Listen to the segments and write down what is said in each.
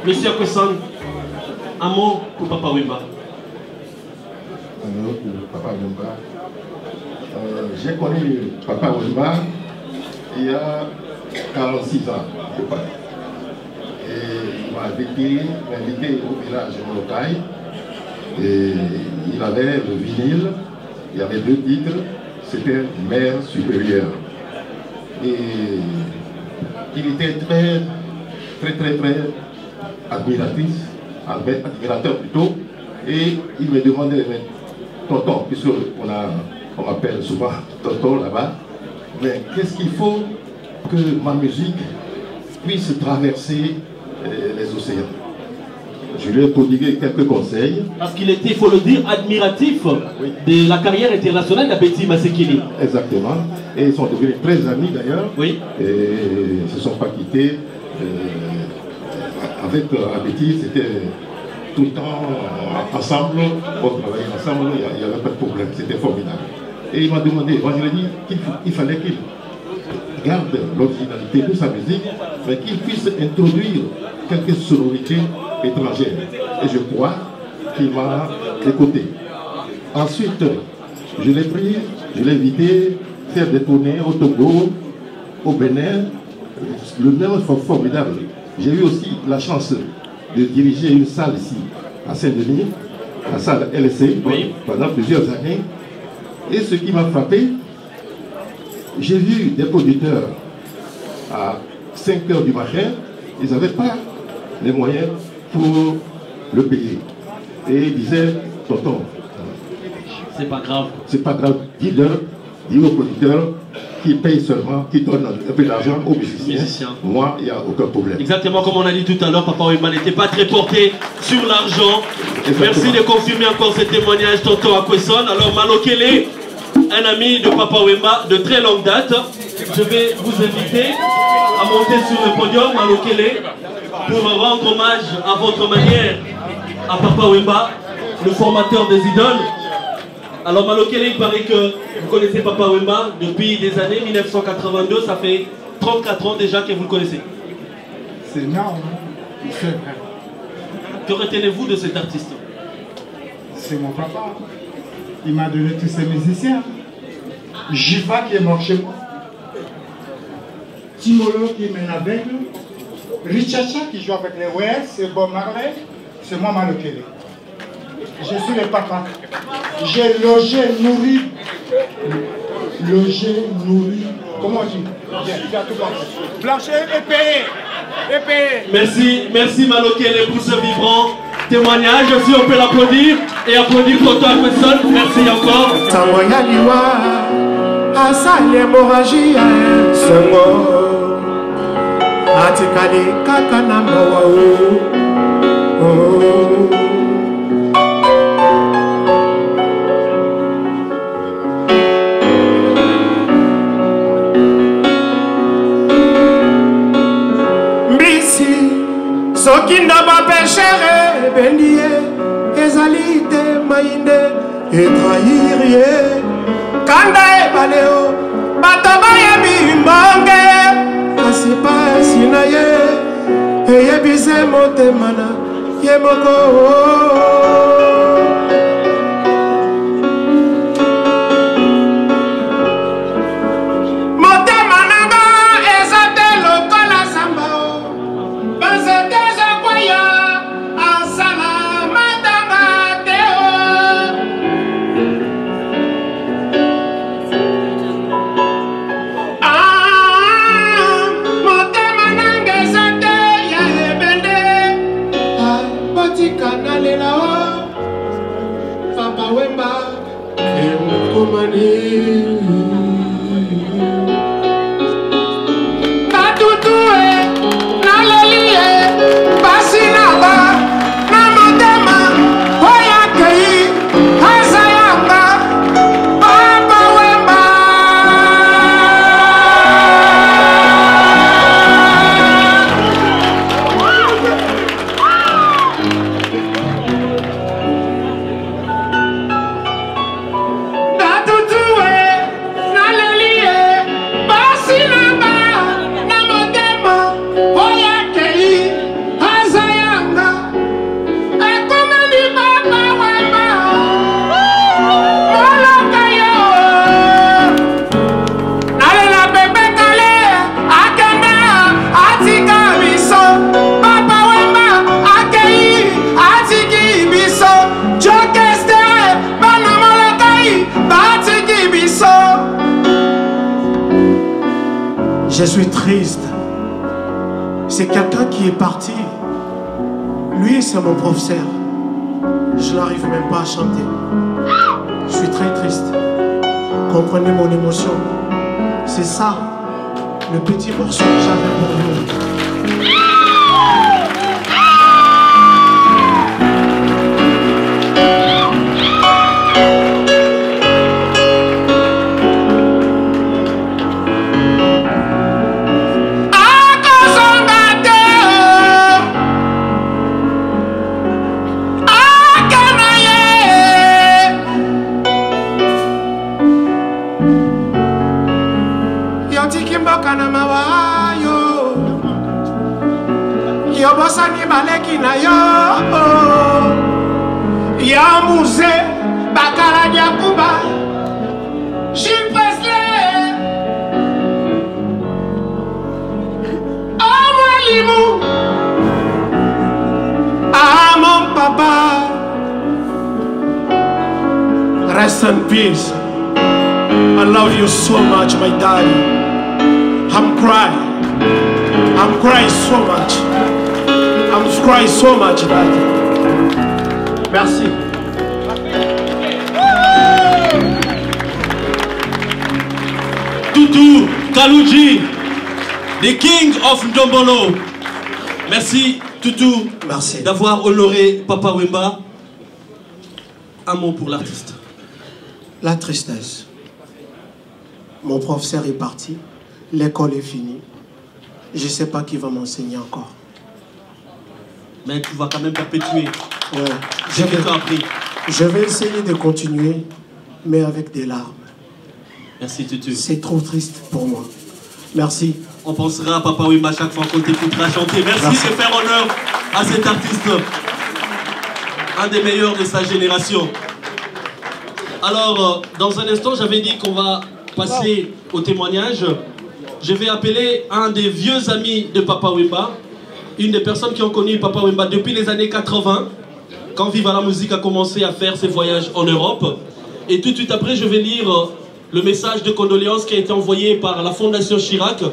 Monsieur Kwesson, un mot pour Papa Wemba. Un mot pour Papa Wemba. J'ai connu Papa Wemba il y a 46 ans, je crois. Et il m'a invité au village Molokai. Et il avait le vinyle, il y avait 2 titres, c'était Mère supérieure. Et il était très admirateur plutôt. Et il me demandait, mais tonton, puisqu'on m'appelle souvent tonton là-bas, mais qu'est-ce qu'il faut que ma musique puisse traverser les océans? Je lui ai prodigué quelques conseils. Parce qu'il était, il faut le dire, admiratif de la carrière internationale d'Abeti Masekili. Exactement. Et ils sont devenus très amis d'ailleurs. Oui. Et ils ne se sont pas quittés. Avec Abeti, c'était tout le temps ensemble. On travaillait ensemble, il n'y avait pas de problème. C'était formidable. Et il m'a demandé, moi je lui ai dit qu'il fallait qu'il garde l'originalité de sa musique, mais qu'il puisse introduire quelques sonorités étrangères. Et je crois qu'il m'a écouté. Ensuite, je l'ai pris, je l'ai invité à faire des tournées au Togo, au Bénin. Le même formidable. J'ai eu aussi la chance de diriger une salle ici, à Saint-Denis, la salle LSC, pendant plusieurs années. Et ce qui m'a frappé, j'ai vu des producteurs à 5 h du matin, ils n'avaient pas les moyens pour le payer. Et ils disaient, tonton, c'est pas grave. C'est pas grave, dis-leur, dis aux producteurs qu'ils payent seulement, qu'ils donnent un peu d'argent aux musiciens. Moi, il n'y a aucun problème. Exactement comme on a dit tout à l'heure, Papa Wemba n'était pas très porté sur l'argent. Merci de confirmer encore ce témoignage, tonton Akwesson. Alors Malokele, un ami de Papa Wemba de très longue date, je vais vous inviter à monter sur le podium, Malokele, pour rendre hommage à votre manière à Papa Wemba, le formateur des idoles. Alors Malokele, il paraît que vous connaissez Papa Wemba depuis des années, 1982, ça fait 34 ans déjà que vous le connaissez. C'est énorme, c'est vrai. Que retenez-vous de cet artiste? C'est mon papa. Il m'a donné tous ces musiciens. Jiva qui est mort chez moi. Timolo qui mène aveugle. Richacha qui joue avec les West et Bob Marley. C'est moi Malokele. Je suis le papa. J'ai logé, nourri. Logé, nourri. Comment on dit? Blanché et payé. Merci Malokele pour ce vibrant témoignage. Si on peut l'applaudir et applaudir pour toi, Kwesson. Merci encore. Asali hémorragie Sengo Atikali kakana mawa Mbisi soki ndaba péchere bendie ezalite mainde et trahir Kanda e baleo, bataba ye bimbonge, kasi pasi na ye, ye bize motemana, ye moko. Motemana ga ezate lokola sambao, bazete zakwaya, asala matanga teo. Motema nanga ezate ya ebende, abatika nalela o. Je suis triste. C'est quelqu'un qui est parti. Lui, c'est mon professeur. Je n'arrive même pas à chanter. Je suis très triste. Comprenez mon émotion. C'est ça, le petit morceau que j'avais pour vous. Yobosani baleki na yo ya musée bakala diakuba Gilles Presley Limou mon papa rest in peace. I love you so much, my daddy. I'm crying so much. I'm crying so much, daddy. Merci. Toutou Kalouji, the king of Ndombolo. Merci Toutou, merci d'avoir honoré Papa Wemba. Un mot pour l'artiste. La tristesse. Mon professeur est parti, l'école est finie. Je ne sais pas qui va m'enseigner encore. Mais tu vas quand même perpétuer. Ouais. Je vais essayer de continuer, mais avec des larmes. Merci Tutu. C'est trop triste pour moi. Merci. On pensera à Papa Wemba chaque fois qu'on t'écoutera chanter. Merci de faire honneur à cet artiste. Un des meilleurs de sa génération. Alors, dans un instant, j'avais dit qu'on va passer au témoignage. Je vais appeler un des vieux amis de Papa Wemba, une des personnes qui ont connu Papa Wemba depuis les années 80, quand Viva la Musique a commencé à faire ses voyages en Europe. Et tout de suite après, je vais lire le message de condoléances qui a été envoyé par la Fondation Chirac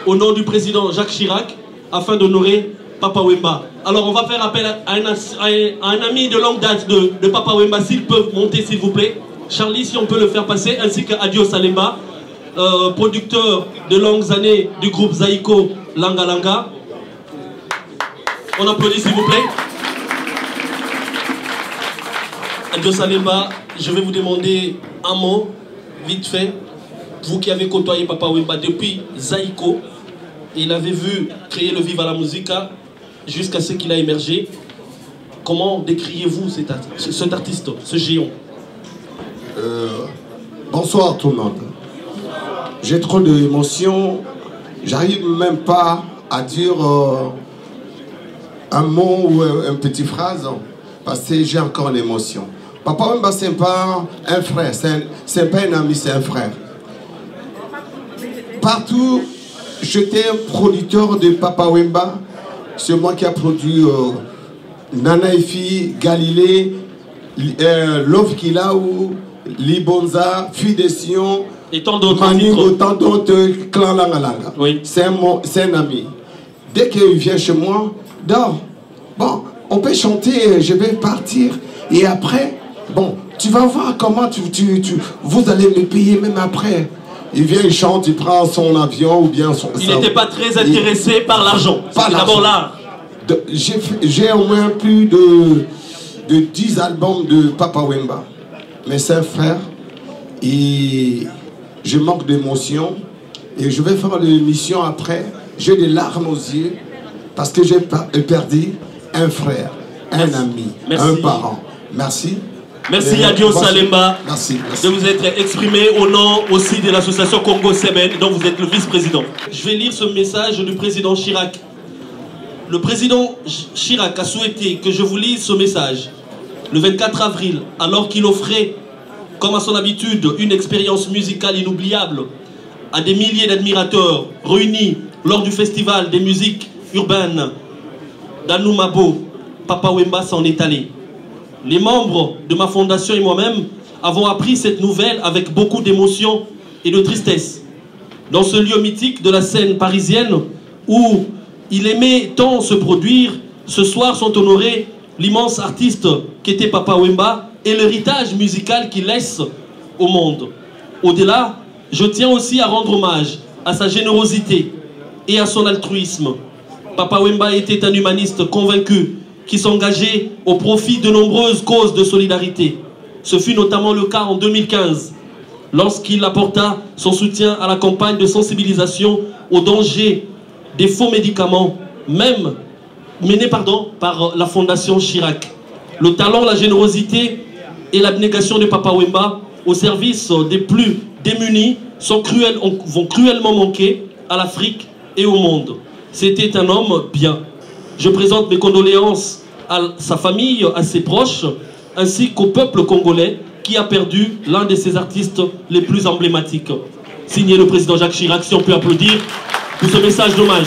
au nom du président Jacques Chirac afin d'honorer Papa Wemba. Alors on va faire appel à un ami de longue date de Papa Wemba, s'il peut monter s'il vous plaît. Charlie, si on peut le faire passer, ainsi qu'à Adio Salemba, producteur de longues années du groupe Zaïko Langa Langa. On applaudit s'il vous plaît. Adio Salemba, je vais vous demander un mot, vite fait. Vous qui avez côtoyé Papa Wemba depuis Zaïko, il avait vu créer le Viva la Musica jusqu'à ce qu'il a émergé. Comment décriez-vous cet artiste, ce géant? Bonsoir tout le monde. J'ai trop d'émotions. J'arrive même pas à dire un mot ou une petite phrase parce que j'ai encore l'émotion. Papa Wemba, c'est pas un frère, c'est pas un ami, c'est un frère. Partout, j'étais un producteur de Papa Wemba. C'est moi qui a produit Nana Efi, Galilée, Love Kilaou, Libonza, Fille de Sion, et tant d'autres Maningo, tant d'autres, Clan Langa Langa. Oui. C'est un ami. Dès qu'il vient chez moi, dors. Bon, on peut chanter, je vais partir. Et après, bon, tu vas voir comment vous allez me payer même après. Il vient, il chante, il prend son avion ou bien son... Il n'était pas très intéressé par l'argent. C'est d'abord l'art. J'ai au moins plus de 10 albums de Papa Wemba. Mais c'est un frère. Et je manque d'émotion. Et je vais faire l'émission après. J'ai des larmes aux yeux. Parce que j'ai perdu un frère, un ami, un parent. Merci. Merci Adio Salemba de vous être exprimé au nom aussi de l'association Congo Semen dont vous êtes le vice-président. Je vais lire ce message du président Chirac. Le président Chirac a souhaité que je vous lise ce message le 24 avril, alors qu'il offrait, comme à son habitude, une expérience musicale inoubliable à des milliers d'admirateurs réunis lors du festival des musiques urbaines d'Anoumabo. Papa Wemba s'en est allé. Les membres de ma fondation et moi-même avons appris cette nouvelle avec beaucoup d'émotion et de tristesse. dans ce lieu mythique de la scène parisienne où il aimait tant se produire, ce soir sont honorés l'immense artiste qu'était Papa Wemba et l'héritage musical qu'il laisse au monde. Au-delà, je tiens aussi à rendre hommage à sa générosité et à son altruisme. Papa Wemba était un humaniste convaincu qui s'engageait au profit de nombreuses causes de solidarité. Ce fut notamment le cas en 2015, lorsqu'il apporta son soutien à la campagne de sensibilisation au danger des faux médicaments, menée par la Fondation Chirac. Le talent, la générosité et l'abnégation de Papa Wemba au service des plus démunis vont cruellement manquer à l'Afrique et au monde. C'était un homme bien. Je présente mes condoléances à sa famille, à ses proches, ainsi qu'au peuple congolais qui a perdu l'un de ses artistes les plus emblématiques. Signé le président Jacques Chirac, si on peut applaudir pour ce message d'hommage.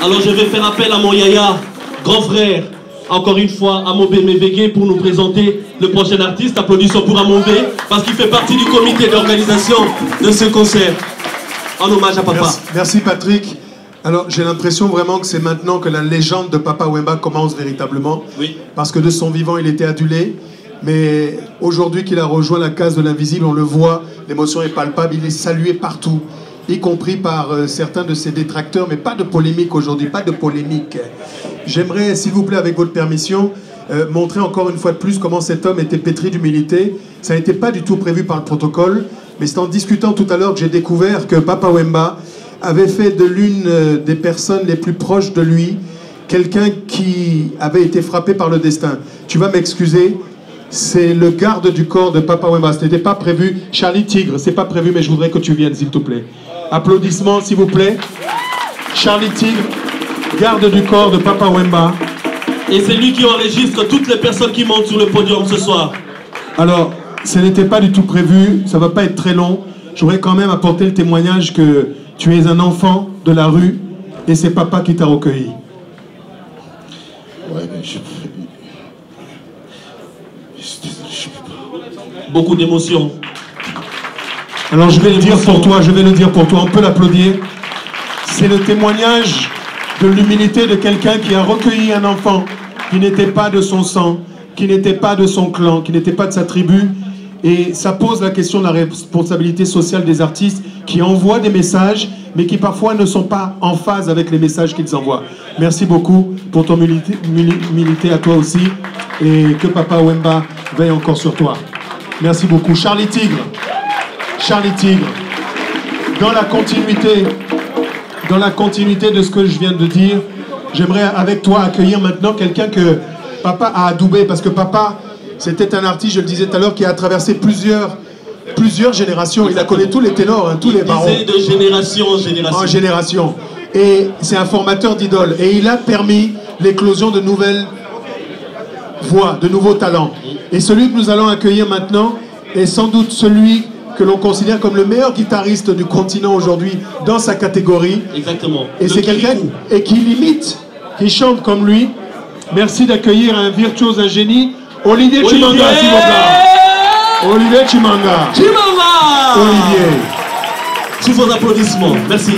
Alors je vais faire appel à mon yaya, grand frère, encore une fois, Amobé Mévégué, pour nous présenter le prochain artiste. Applaudissons pour Amobé, parce qu'il fait partie du comité d'organisation de ce concert. En hommage à Papa. Merci Patrick. Alors j'ai l'impression vraiment que c'est maintenant que la légende de Papa Wemba commence véritablement. Oui. Parce que de son vivant il était adulé. Mais aujourd'hui qu'il a rejoint la case de l'invisible, on le voit, l'émotion est palpable, il est salué partout. Y compris par certains de ses détracteurs, mais pas de polémique aujourd'hui, pas de polémique. J'aimerais, s'il vous plaît, avec votre permission, montrer encore une fois de plus comment cet homme était pétri d'humilité. Ça n'était pas du tout prévu par le protocole, mais c'est en discutant tout à l'heure que j'ai découvert que Papa Wemba avait fait de l'une des personnes les plus proches de lui quelqu'un qui avait été frappé par le destin. Tu vas m'excuser, c'est le garde du corps de Papa Wemba. Ce n'était pas prévu. Charlie Tigre, c'est pas prévu, mais je voudrais que tu viennes, s'il te plaît. Applaudissements, s'il vous plaît. Charlie Tigre, garde du corps de Papa Wemba. Et c'est lui qui enregistre toutes les personnes qui montent sur le podium ce soir. Alors, ce n'était pas du tout prévu, ça va pas être très long. J'aurais quand même apporté le témoignage que tu es un enfant de la rue et c'est Papa qui t'a recueilli. Ouais, mais beaucoup d'émotions. Alors je vais le dire pour toi, on peut l'applaudir. C'est le témoignage de l'humilité de quelqu'un qui a recueilli un enfant qui n'était pas de son sang, qui n'était pas de son clan, qui n'était pas de sa tribu. Et ça pose la question de la responsabilité sociale des artistes qui envoient des messages, mais qui parfois ne sont pas en phase avec les messages qu'ils envoient. Merci beaucoup pour ton humilité à toi aussi, et que Papa Wemba veille encore sur toi. Merci beaucoup. Charlie Tigre, dans la continuité de ce que je viens de dire, j'aimerais avec toi accueillir maintenant quelqu'un que Papa a adoubé, parce que Papa, c'était un artiste, je le disais tout à l'heure, qui a traversé plusieurs générations. Il a connu tous les ténors, hein, tous les barons. De génération en génération. Et c'est un formateur d'idoles. Et il a permis l'éclosion de nouvelles voix, de nouveaux talents. Et celui que nous allons accueillir maintenant est sans doute celui que l'on considère comme le meilleur guitariste du continent aujourd'hui dans sa catégorie. Exactement. Et c'est quelqu'un qui limite, qui chante comme lui. Merci d'accueillir un virtuose, un génie, Olivier Chimanga, s'il vous plaît. Olivier Chimanga. Chimanga. Olivier. Sous vos applaudissements. Merci.